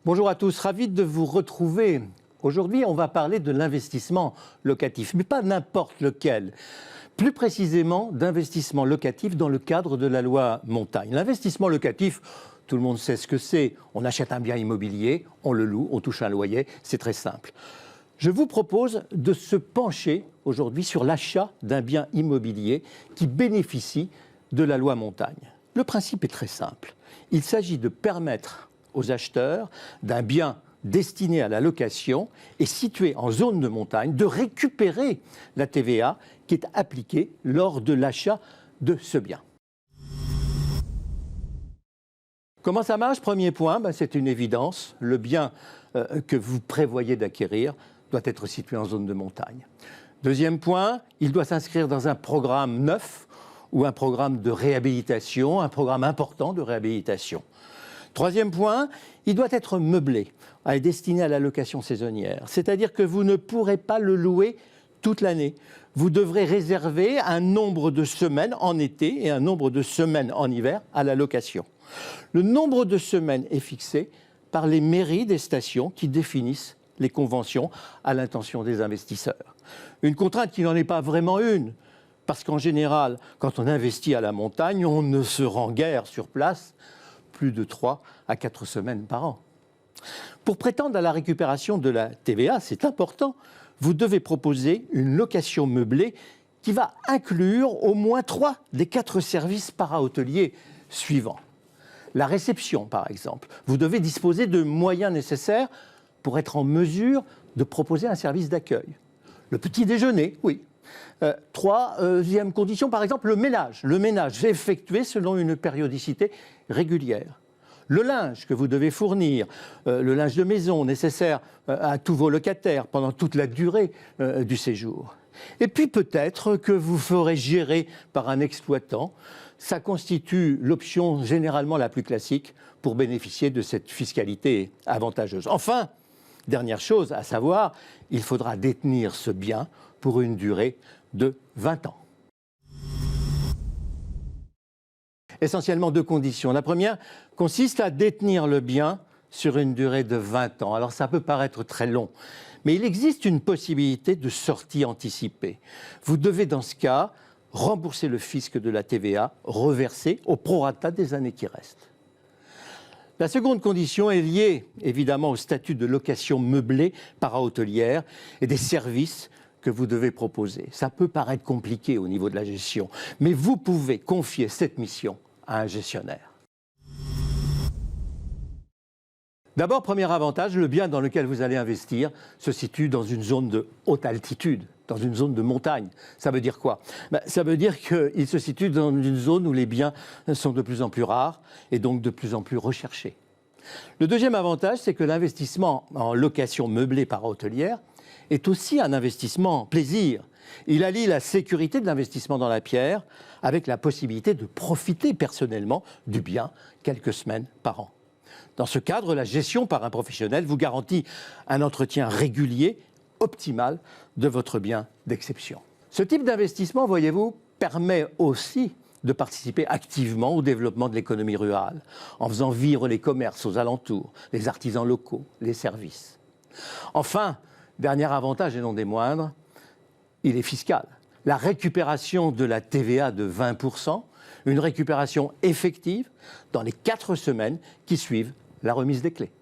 Bonjour à tous, ravi de vous retrouver. Aujourd'hui, on va parler de l'investissement locatif, mais pas n'importe lequel. Plus précisément, d'investissement locatif dans le cadre de la loi Montagne. L'investissement locatif, tout le monde sait ce que c'est. On achète un bien immobilier, on le loue, on touche un loyer, c'est très simple. Je vous propose de se pencher aujourd'hui sur l'achat d'un bien immobilier qui bénéficie de la loi Montagne. Le principe est très simple. Il s'agit de permettre aux acheteurs d'un bien destiné à la location et situé en zone de montagne de récupérer la TVA qui est appliquée lors de l'achat de ce bien. Comment ça marche? Premier point, c'est une évidence. Le bien que vous prévoyez d'acquérir doit être situé en zone de montagne. Deuxième point, il doit s'inscrire dans un programme neuf ou un programme de réhabilitation, un programme important de réhabilitation. Troisième point, il doit être meublé, et destiné à la location saisonnière. C'est-à-dire que vous ne pourrez pas le louer toute l'année. Vous devrez réserver un nombre de semaines en été et un nombre de semaines en hiver à la location. Le nombre de semaines est fixé par les mairies des stations qui définissent les conventions à l'intention des investisseurs. Une contrainte qui n'en est pas vraiment une, parce qu'en général, quand on investit à la montagne, on ne se rend guère sur place plus de 3 à 4 semaines par an. Pour prétendre à la récupération de la TVA, c'est important, vous devez proposer une location meublée qui va inclure au moins 3 des 4 services para-hôteliers suivants. La réception, par exemple. Vous devez disposer de moyens nécessaires pour être en mesure de proposer un service d'accueil. Le petit déjeuner, oui. Troisième condition, par exemple, le ménage. Le ménage est effectué selon une périodicité régulière. Le linge que vous devez fournir, le linge de maison nécessaire à tous vos locataires pendant toute la durée du séjour. Et puis peut-être que vous ferez gérer par un exploitant. Ça constitue l'option généralement la plus classique pour bénéficier de cette fiscalité avantageuse. Enfin, dernière chose à savoir, il faudra détenir ce bien pour une durée de 20 ans. Essentiellement 2 conditions. La première consiste à détenir le bien sur une durée de 20 ans. Alors ça peut paraître très long, mais il existe une possibilité de sortie anticipée. Vous devez dans ce cas rembourser le fisc de la TVA reversé au prorata des années qui restent. La seconde condition est liée évidemment au statut de location meublée para-hôtelière et des services que vous devez proposer. Ça peut paraître compliqué au niveau de la gestion, mais vous pouvez confier cette mission à un gestionnaire. D'abord, premier avantage, le bien dans lequel vous allez investir se situe dans une zone de haute altitude, dans une zone de montagne. Ça veut dire quoi? Ça veut dire qu'il se situe dans une zone où les biens sont de plus en plus rares et donc de plus en plus recherchés. Le deuxième avantage, c'est que l'investissement en location meublée para-hôtelière est aussi un investissement plaisir. Il allie la sécurité de l'investissement dans la pierre avec la possibilité de profiter personnellement du bien quelques semaines par an. Dans ce cadre, la gestion par un professionnel vous garantit un entretien régulier, optimal de votre bien d'exception. Ce type d'investissement, voyez-vous, permet aussi de participer activement au développement de l'économie rurale, en faisant vivre les commerces aux alentours, les artisans locaux, les services. Enfin, dernier avantage et non des moindres, il est fiscal. La récupération de la TVA de 20%, une récupération effective dans les 4 semaines qui suivent la remise des clés.